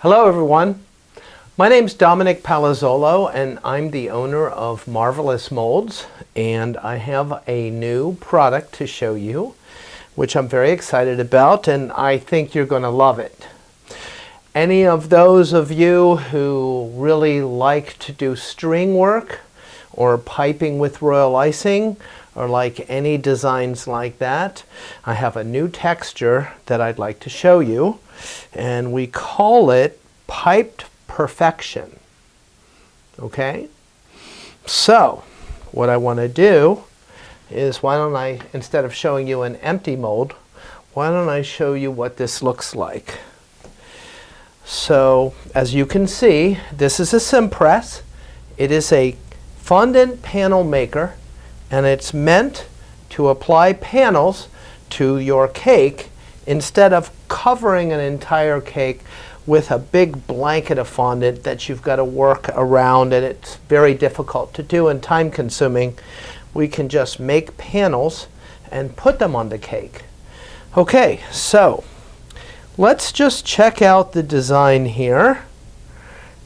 Hello everyone. My name's Dominic Palazzolo and I'm the owner of Marvelous Molds, and I have a new product to show you which I'm very excited about, and I think you're going to love it. Any of those of you who really like to do string work or piping with royal icing or like any designs like that, I have a new texture that I'd like to show you, and we call it Piped Perfection. Okay? So, what I want to do is, why don't I, instead of showing you an empty mold, why don't I show you what this looks like? So, as you can see, this is a Simpress. It is a fondant panel maker, and it's meant to apply panels to your cake instead of covering an entire cake with a big blanket of fondant that you've got to work around, and it's very difficult to do and time consuming. We can just make panels and put them on the cake. Okay, so let's just check out the design here.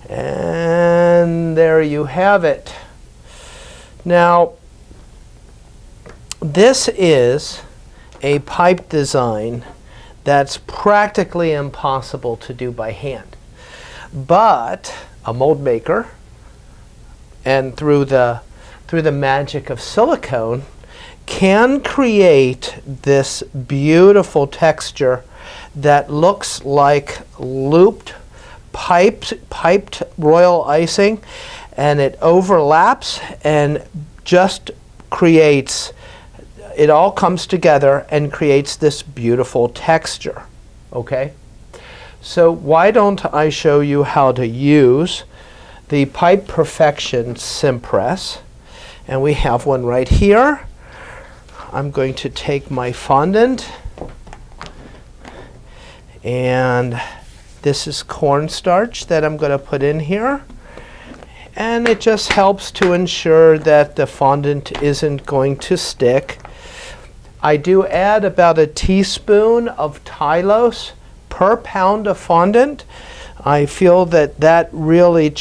And there you have it. Now, this is a pipe design that's practically impossible to do by hand. But a mold maker, and through the magic of silicone, can create this beautiful texture that looks like looped piped royal icing, and it overlaps and just creates, it all comes together and creates this beautiful texture. Okay? So why don't I show you how to use the Pipe Perfection Simpress? And we have one right here. I'm going to take my fondant, and this is cornstarch that I'm going to put in here. And it just helps to ensure that the fondant isn't going to stick. I do add about a teaspoon of Tylose per pound of fondant. I feel that that really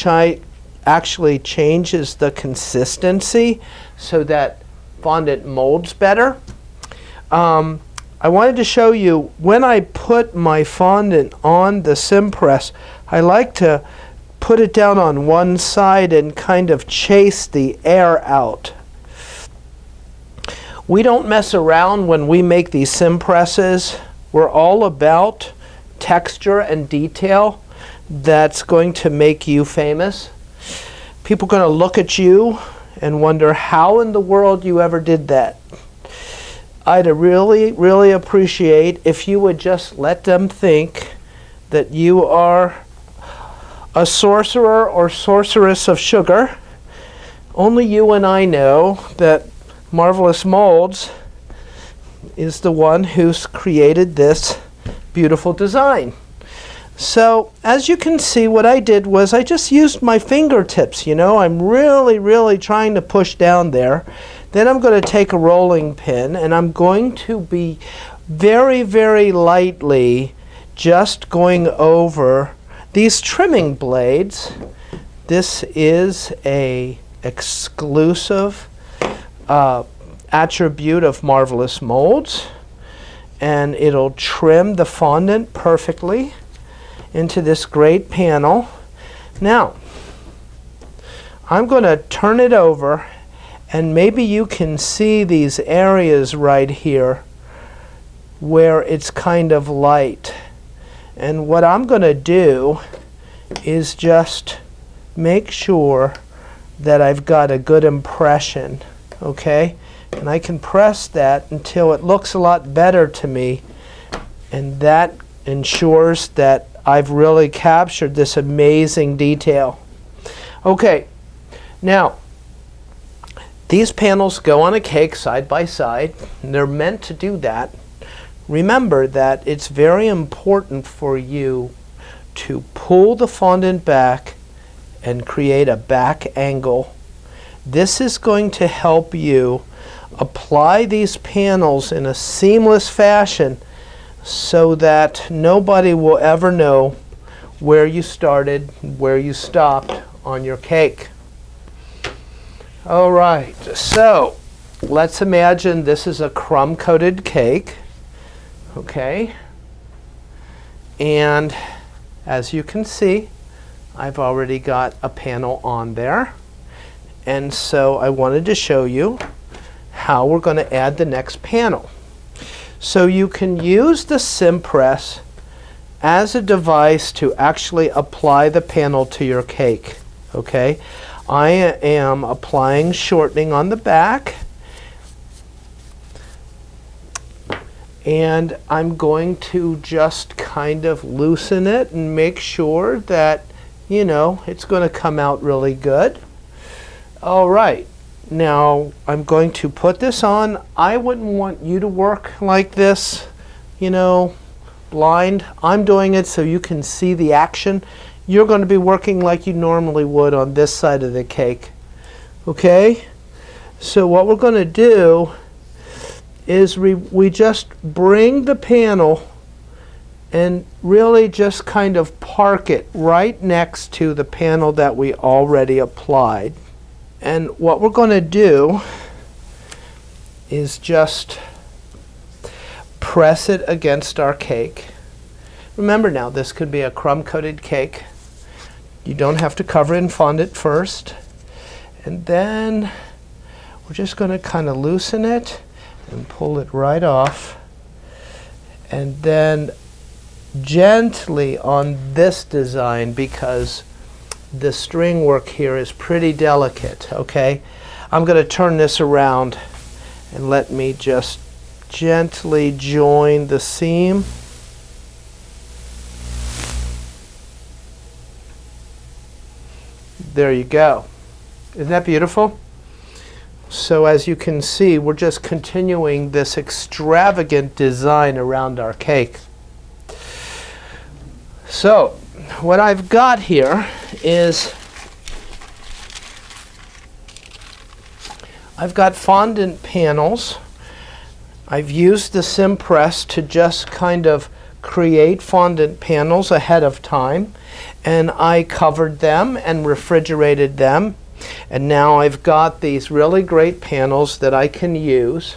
actually changes the consistency so that fondant molds better. I wanted to show you, when I put my fondant on the Simpress, I like to put it down on one side and kind of chase the air out. We don't mess around when we make these Simpresses. We're all about texture and detail that's going to make you famous. People are going to look at you and wonder how in the world you ever did that. I'd really, really appreciate if you would just let them think that you are a sorcerer or sorceress of sugar. Only you and I know that Marvelous Molds is the one who's created this beautiful design. So as you can see, what I did was I just used my fingertips. You know, I'm really, really trying to push down there. Then I'm going to take a rolling pin, and I'm going to be very, very lightly just going over these trimming blades. This is a exclusive attribute of Marvelous Molds, and it'll trim the fondant perfectly into this great panel. Now, I'm going to turn it over, and maybe you can see these areas right here where it's kind of light. And what I'm going to do is just make sure that I've got a good impression. Okay? And I can press that until it looks a lot better to me, and that ensures that I've really captured this amazing detail. Okay, now these panels go on a cake side by side, and they're meant to do that. Remember that it's very important for you to pull the fondant back and create a back angle. This is going to help you apply these panels in a seamless fashion so that nobody will ever know where you started, where you stopped on your cake. All right, so let's imagine this is a crumb-coated cake, okay? And as you can see, I've already got a panel on there. And so I wanted to show you how we're going to add the next panel. So you can use the Simpress as a device to actually apply the panel to your cake, okay? I am applying shortening on the back, and I'm going to just kind of loosen it and make sure that, you know, it's going to come out really good. All right, now I'm going to put this on. I wouldn't want you to work like this, you know, blind. I'm doing it so you can see the action. You're going to be working like you normally would on this side of the cake. Okay? So what we're going to do is we just bring the panel and really just kind of park it right next to the panel that we already applied. And what we're going to do is just press it against our cake. Remember now, this could be a crumb-coated cake. You don't have to cover it in fondant first. And then we're just going to kind of loosen it and pull it right off. And then gently on this design, because the string work here is pretty delicate, okay? I'm going to turn this around and let me just gently join the seam. There you go. Isn't that beautiful? So as you can see, we're just continuing this extravagant design around our cake. So what I've got here is I've got fondant panels. I've used the Simpress to just kind of create fondant panels ahead of time, and I covered them and refrigerated them, and now I've got these really great panels that I can use,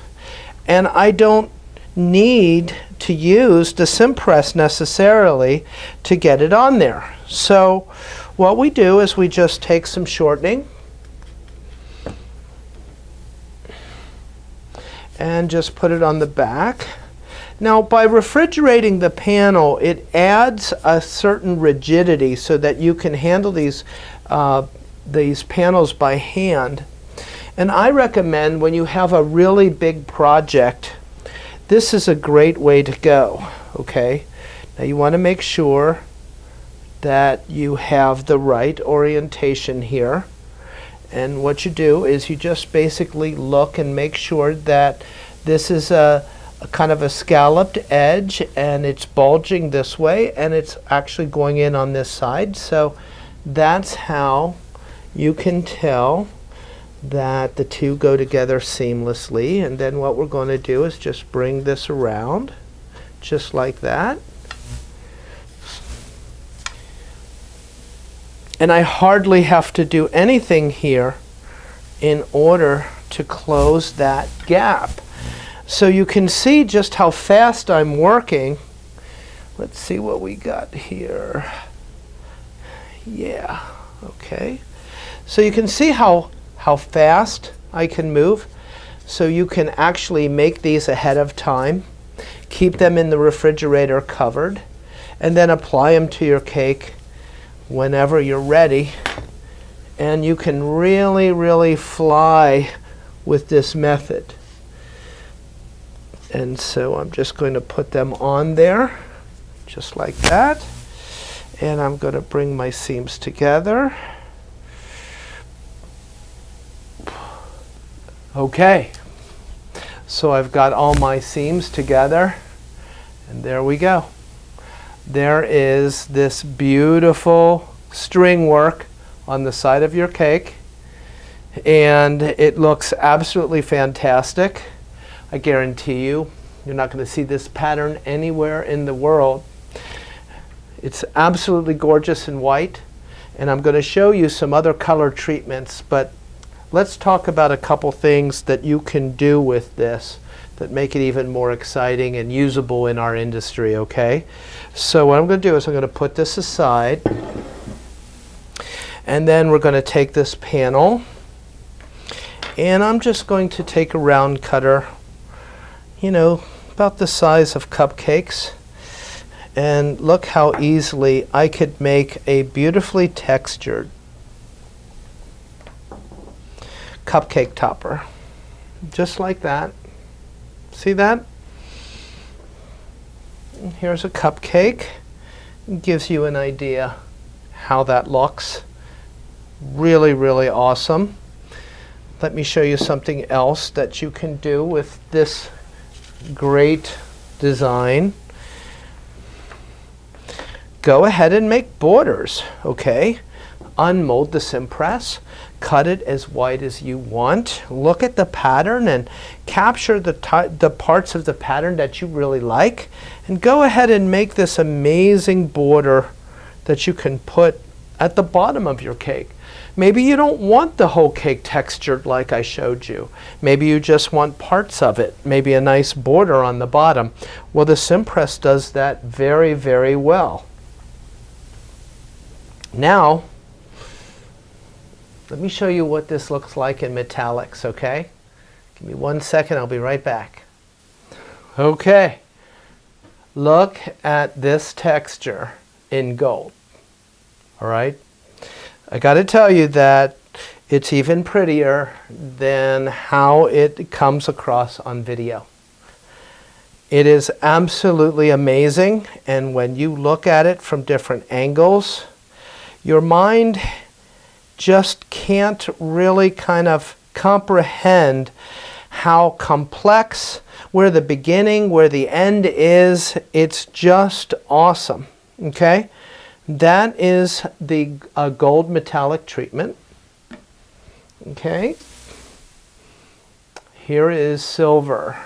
and I don't need to use the Simpress necessarily to get it on there. So what we do is we just take some shortening and just put it on the back. Now by refrigerating the panel, it adds a certain rigidity so that you can handle these panels by hand. And I recommend when you have a really big project, this is a great way to go, okay? Now you want to make sure that you have the right orientation here. And what you do is you just basically look and make sure that this is a kind of a scalloped edge and it's bulging this way and it's actually going in on this side. So that's how you can tell that the two go together seamlessly. And then what we're going to do is just bring this around just like that. And I hardly have to do anything here in order to close that gap. So you can see just how fast I'm working. Let's see what we got here. Yeah, okay. So you can see how fast I can move. So you can actually make these ahead of time, keep them in the refrigerator covered, and then apply them to your cake whenever you're ready. And you can really, really fly with this method. And so I'm just going to put them on there, just like that. And I'm going to bring my seams together. Okay, so I've got all my seams together, and there we go. There is this beautiful string work on the side of your cake, and it looks absolutely fantastic. I guarantee you, you're not going to see this pattern anywhere in the world. It's absolutely gorgeous in white, and I'm going to show you some other color treatments, but let's talk about a couple things that you can do with this that make it even more exciting and usable in our industry, okay? So what I'm going to do is I'm going to put this aside, and then we're going to take this panel, and I'm just going to take a round cutter, you know, about the size of cupcakes. And look how easily I could make a beautifully textured cupcake topper. Just like that. See that? And here's a cupcake. It gives you an idea how that looks. Really, really awesome. Let me show you something else that you can do with this great design. Go ahead and make borders, okay? Unmold the Simpress, cut it as wide as you want. Look at the pattern and capture the parts of the pattern that you really like, and go ahead and make this amazing border that you can put at the bottom of your cake. Maybe you don't want the whole cake textured like I showed you. Maybe you just want parts of it, maybe a nice border on the bottom. Well, the Simpress does that very, very well. Now, let me show you what this looks like in metallics, okay? Give me 1 second, I'll be right back. Okay, look at this texture in gold, all right? I gotta tell you that it's even prettier than how it comes across on video. It is absolutely amazing, and when you look at it from different angles, your mind just can't really kind of comprehend how complex, where the beginning, where the end is. It's just awesome, okay? That is the gold metallic treatment, okay? Here is silver.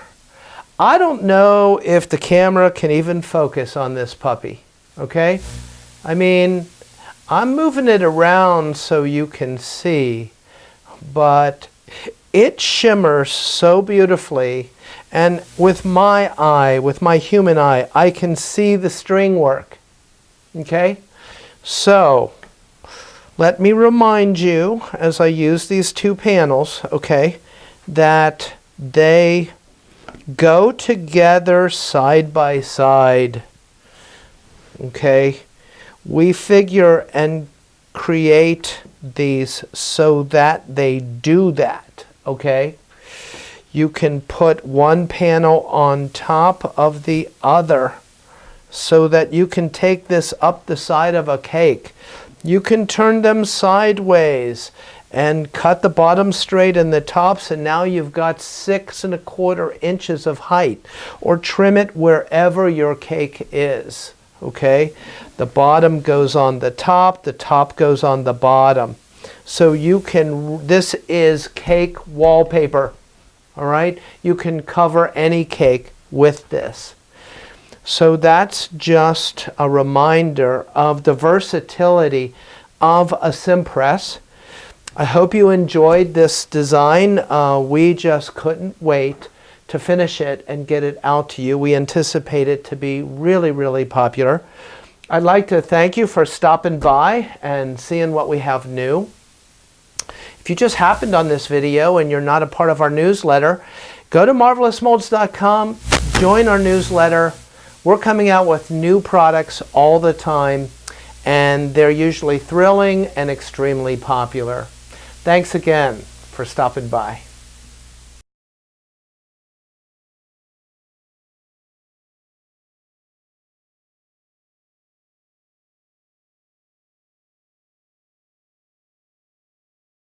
I don't know if the camera can even focus on this puppy, okay? I mean, I'm moving it around so you can see, but it shimmers so beautifully, and with my eye, with my human eye, I can see the string work, okay? So, let me remind you, as I use these two panels, okay, that they go together side by side, okay? We figure and create these so that they do that, okay? You can put one panel on top of the other so that you can take this up the side of a cake. You can turn them sideways and cut the bottom straight and the tops, and now you've got 6 1/4 inches of height, or trim it wherever your cake is. Okay, the bottom goes on the top goes on the bottom. So you can, this is cake wallpaper, all right? You can cover any cake with this. So that's just a reminder of the versatility of a Simpress. I hope you enjoyed this design. We just couldn't wait to finish it and get it out to you. We anticipate it to be really, really popular. I'd like to thank you for stopping by and seeing what we have new. If you just happened on this video and you're not a part of our newsletter, go to marvelousmolds.com, join our newsletter. We're coming out with new products all the time, and they're usually thrilling and extremely popular. Thanks again for stopping by.